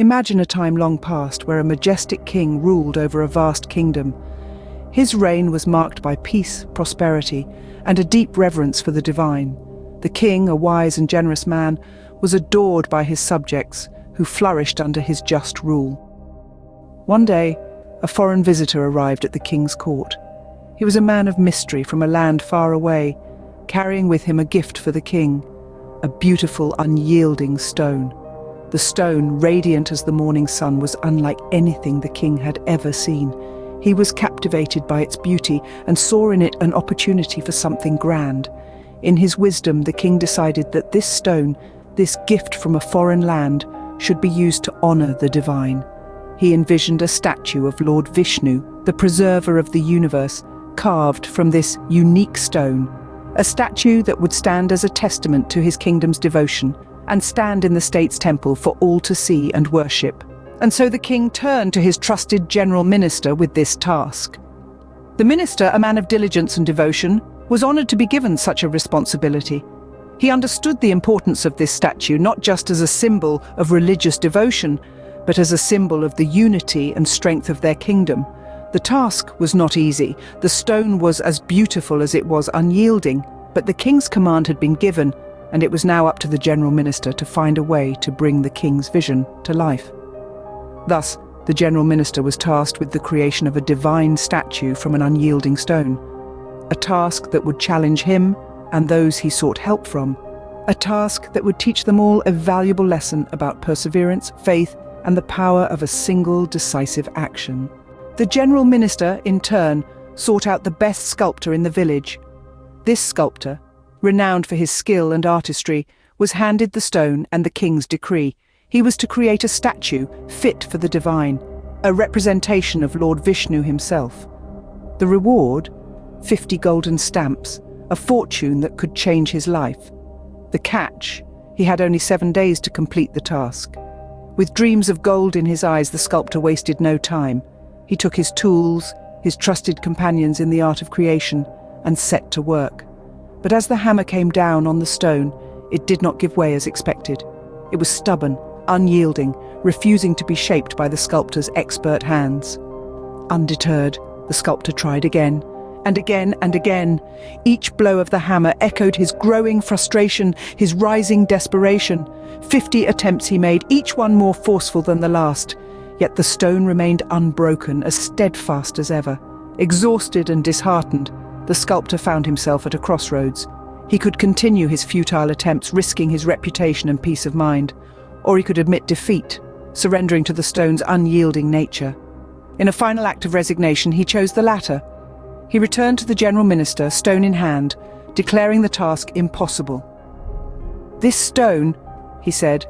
Imagine a time long past where a majestic king ruled over a vast kingdom. His reign was marked by peace, prosperity, and a deep reverence for the divine. The king, a wise and generous man, was adored by his subjects, who flourished under his just rule. One day, a foreign visitor arrived at the king's court. He was a man of mystery from a land far away, carrying with him a gift for the king, a beautiful, unyielding stone. The stone, radiant as the morning sun, was unlike anything the king had ever seen. He was captivated by its beauty and saw in it an opportunity for something grand. In his wisdom, the king decided that this stone, this gift from a foreign land, should be used to honor the divine. He envisioned a statue of Lord Vishnu, the preserver of the universe, carved from this unique stone, a statue that would stand as a testament to his kingdom's devotion and stand in the state's temple for all to see and worship. And so the king turned to his trusted general minister with this task. The minister, a man of diligence and devotion, was honored to be given such a responsibility. He understood the importance of this statue not just as a symbol of religious devotion, but as a symbol of the unity and strength of their kingdom. The task was not easy. The stone was as beautiful as it was unyielding, but the king's command had been given, and it was now up to the general minister to find a way to bring the king's vision to life. Thus, the general minister was tasked with the creation of a divine statue from an unyielding stone, a task that would challenge him and those he sought help from, a task that would teach them all a valuable lesson about perseverance, faith, and the power of a single decisive action. The general minister, in turn, sought out the best sculptor in the village. This sculptor, renowned for his skill and artistry, was handed the stone and the king's decree. He was to create a statue fit for the divine, a representation of Lord Vishnu himself. The reward? 50 golden stamps, a fortune that could change his life. The catch? He had only 7 days to complete the task. With dreams of gold in his eyes, the sculptor wasted no time. He took his tools, his trusted companions in the art of creation, and set to work. But as the hammer came down on the stone, it did not give way as expected. It was stubborn, unyielding, refusing to be shaped by the sculptor's expert hands. Undeterred, the sculptor tried again, and again and again. Each blow of the hammer echoed his growing frustration, his rising desperation. 50 attempts he made, each one more forceful than the last. Yet the stone remained unbroken, as steadfast as ever. Exhausted and disheartened, the sculptor found himself at a crossroads. He could continue his futile attempts, risking his reputation and peace of mind, or he could admit defeat, surrendering to the stone's unyielding nature. In a final act of resignation, he chose the latter. He returned to the general minister, stone in hand, declaring the task impossible. "This stone," he said,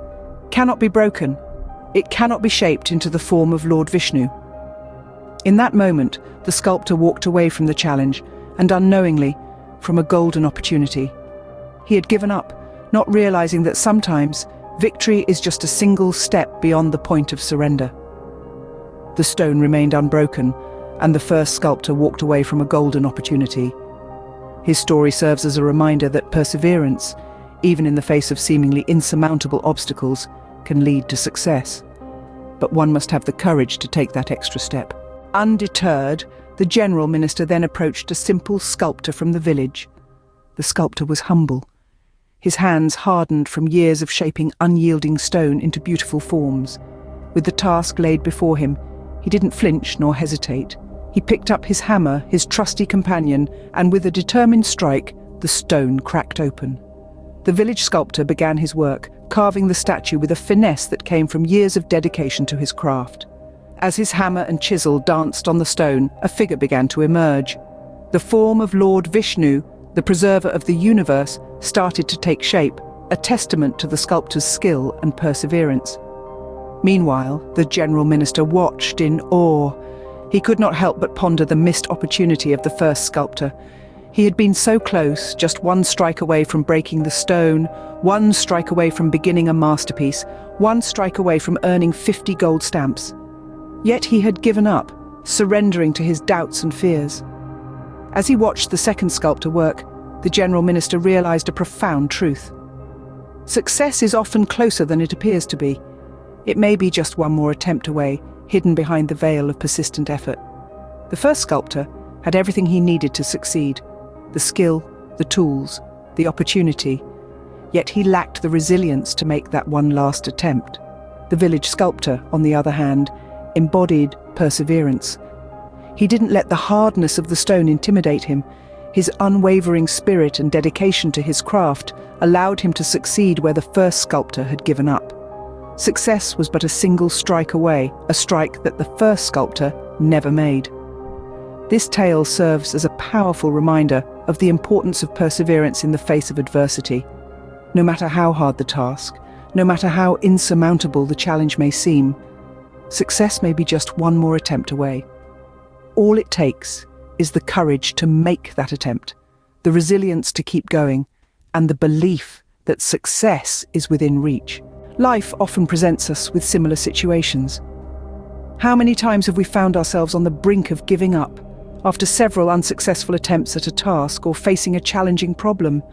"cannot be broken. It cannot be shaped into the form of Lord Vishnu." In that moment, the sculptor walked away from the challenge, and unknowingly, from a golden opportunity. He had given up, not realizing that sometimes victory is just a single step beyond the point of surrender. The stone remained unbroken, and the first sculptor walked away from a golden opportunity. His story serves as a reminder that perseverance, even in the face of seemingly insurmountable obstacles, can lead to success. But one must have the courage to take that extra step. Undeterred, the general minister then approached a simple sculptor from the village. The sculptor was humble. His hands hardened from years of shaping unyielding stone into beautiful forms. With the task laid before him, he didn't flinch nor hesitate. He picked up his hammer, his trusty companion, and with a determined strike, the stone cracked open. The village sculptor began his work, carving the statue with a finesse that came from years of dedication to his craft. As his hammer and chisel danced on the stone, a figure began to emerge. The form of Lord Vishnu, the preserver of the universe, started to take shape, a testament to the sculptor's skill and perseverance. Meanwhile, the general minister watched in awe. He could not help but ponder the missed opportunity of the first sculptor. He had been so close, just one strike away from breaking the stone, one strike away from beginning a masterpiece, one strike away from earning 50 gold stamps. Yet he had given up, surrendering to his doubts and fears. As he watched the second sculptor work, the general minister realized a profound truth. Success is often closer than it appears to be. It may be just one more attempt away, hidden behind the veil of persistent effort. The first sculptor had everything he needed to succeed: the skill, the tools, the opportunity. Yet he lacked the resilience to make that one last attempt. The village sculptor, on the other hand, embodied perseverance. He didn't let the hardness of the stone intimidate him. His unwavering spirit and dedication to his craft allowed him to succeed where the first sculptor had given up. Success was but a single strike away, a strike that the first sculptor never made. This tale serves as a powerful reminder of the importance of perseverance in the face of adversity. No matter how hard the task, no matter how insurmountable the challenge may seem, success may be just one more attempt away. All it takes is the courage to make that attempt, the resilience to keep going, and the belief that success is within reach. Life often presents us with similar situations. How many times have we found ourselves on the brink of giving up, after several unsuccessful attempts at a task or facing a challenging problem?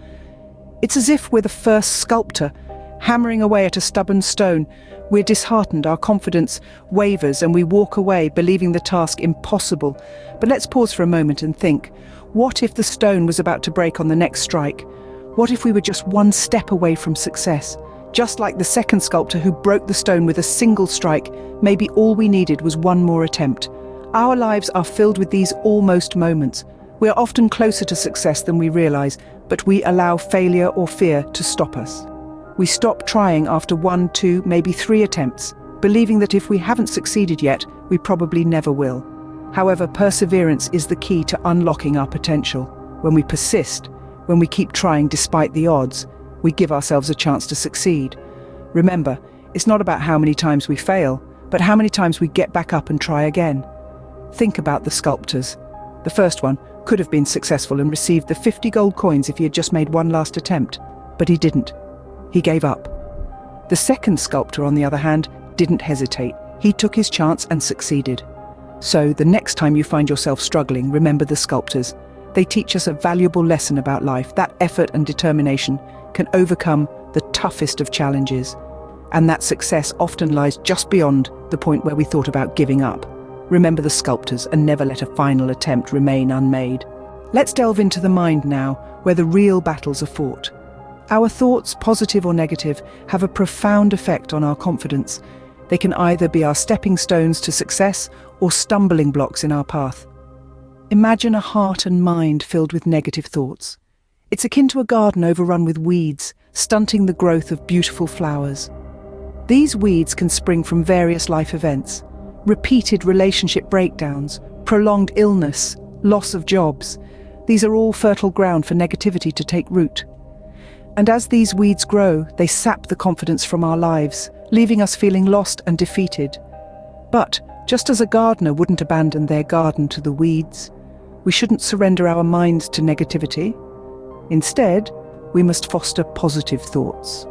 It's as if we're the first sculptor, hammering away at a stubborn stone. We're disheartened, our confidence wavers, and we walk away believing the task impossible. But let's pause for a moment and think, what if the stone was about to break on the next strike? What if we were just one step away from success? Just like the second sculptor who broke the stone with a single strike, maybe all we needed was one more attempt. Our lives are filled with these almost moments. We are often closer to success than we realize, but we allow failure or fear to stop us. We stop trying after 1, 2, maybe 3 attempts, believing that if we haven't succeeded yet, we probably never will. However, perseverance is the key to unlocking our potential. When we persist, when we keep trying despite the odds, we give ourselves a chance to succeed. Remember, it's not about how many times we fail, but how many times we get back up and try again. Think about the sculptors. The first one could have been successful and received the 50 gold coins if he had just made one last attempt, but he didn't. He gave up. The second sculptor, on the other hand, didn't hesitate. He took his chance and succeeded. So, the next time you find yourself struggling, remember the sculptors. They teach us a valuable lesson about life, that effort and determination can overcome the toughest of challenges, and that success often lies just beyond the point where we thought about giving up. Remember the sculptors and never let a final attempt remain unmade. Let's delve into the mind now, where the real battles are fought. Our thoughts, positive or negative, have a profound effect on our confidence. They can either be our stepping stones to success or stumbling blocks in our path. Imagine a heart and mind filled with negative thoughts. It's akin to a garden overrun with weeds, stunting the growth of beautiful flowers. These weeds can spring from various life events: repeated relationship breakdowns, prolonged illness, loss of jobs. These are all fertile ground for negativity to take root. And as these weeds grow, they sap the confidence from our lives, leaving us feeling lost and defeated. But just as a gardener wouldn't abandon their garden to the weeds, we shouldn't surrender our minds to negativity. Instead, we must foster positive thoughts.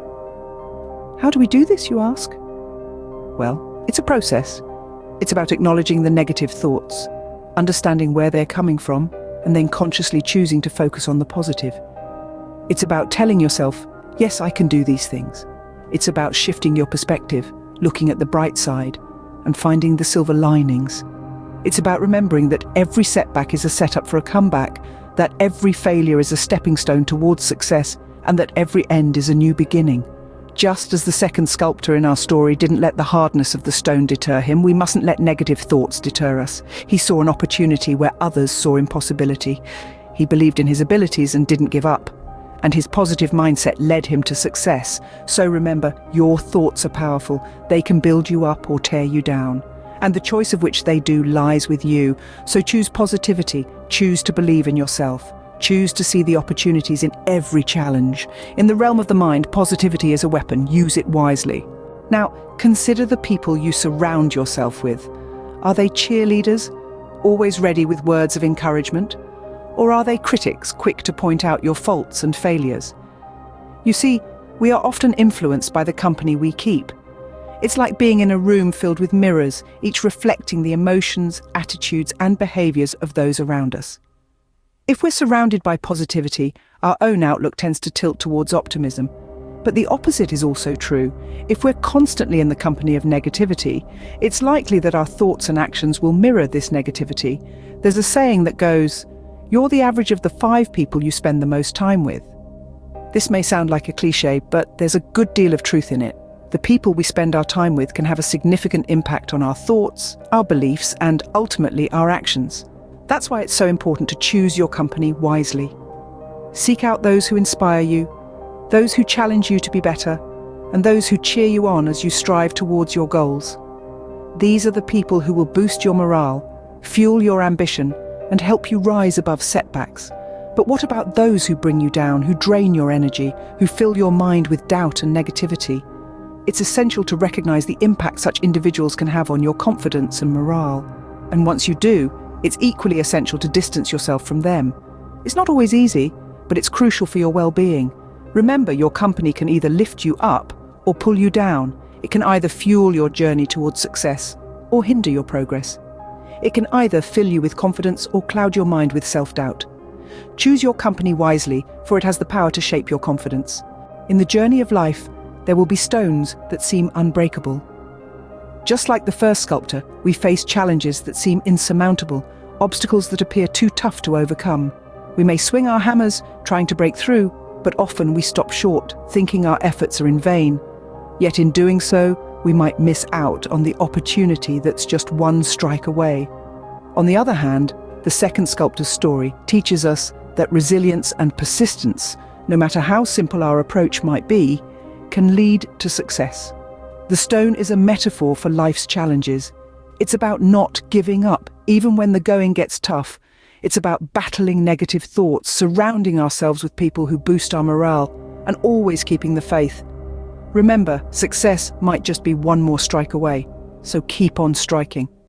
How do we do this, you ask? Well, it's a process. It's about acknowledging the negative thoughts, understanding where they're coming from, and then consciously choosing to focus on the positive. It's about telling yourself, yes, I can do these things. It's about shifting your perspective, looking at the bright side, and finding the silver linings. It's about remembering that every setback is a setup for a comeback, that every failure is a stepping stone towards success, and that every end is a new beginning. Just as the second sculptor in our story didn't let the hardness of the stone deter him, we mustn't let negative thoughts deter us. He saw an opportunity where others saw impossibility. He believed in his abilities and didn't give up. And his positive mindset led him to success. So remember, your thoughts are powerful. They can build you up or tear you down. And the choice of which they do lies with you. So choose positivity, choose to believe in yourself. Choose to see the opportunities in every challenge. In the realm of the mind, positivity is a weapon. Use it wisely. Now, consider the people you surround yourself with. Are they cheerleaders, always ready with words of encouragement? Or are they critics, quick to point out your faults and failures? You see, we are often influenced by the company we keep. It's like being in a room filled with mirrors, each reflecting the emotions, attitudes, and behaviors of those around us. If we're surrounded by positivity, our own outlook tends to tilt towards optimism. But the opposite is also true. If we're constantly in the company of negativity, it's likely that our thoughts and actions will mirror this negativity. There's a saying that goes, "You're the average of the 5 people you spend the most time with." This may sound like a cliche, but there's a good deal of truth in it. The people we spend our time with can have a significant impact on our thoughts, our beliefs, and ultimately our actions. That's why it's so important to choose your company wisely. Seek out those who inspire you, those who challenge you to be better, and those who cheer you on as you strive towards your goals. These are the people who will boost your morale, fuel your ambition, and help you rise above setbacks. But what about those who bring you down, who drain your energy, who fill your mind with doubt and negativity? It's essential to recognize the impact such individuals can have on your confidence and morale. And once you do, it's equally essential to distance yourself from them. It's not always easy, but it's crucial for your well-being. Remember, your company can either lift you up or pull you down. It can either fuel your journey towards success or hinder your progress. It can either fill you with confidence or cloud your mind with self-doubt. Choose your company wisely, for it has the power to shape your confidence. In the journey of life, there will be stones that seem unbreakable. Just like the first sculptor, we face challenges that seem insurmountable, obstacles that appear too tough to overcome. We may swing our hammers, trying to break through, but often we stop short, thinking our efforts are in vain. Yet in doing so, we might miss out on the opportunity that's just one strike away. On the other hand, the second sculptor's story teaches us that resilience and persistence, no matter how simple our approach might be, can lead to success. The stone is a metaphor for life's challenges. It's about not giving up, even when the going gets tough. It's about battling negative thoughts, surrounding ourselves with people who boost our morale, and always keeping the faith. Remember, success might just be one more strike away, so keep on striking.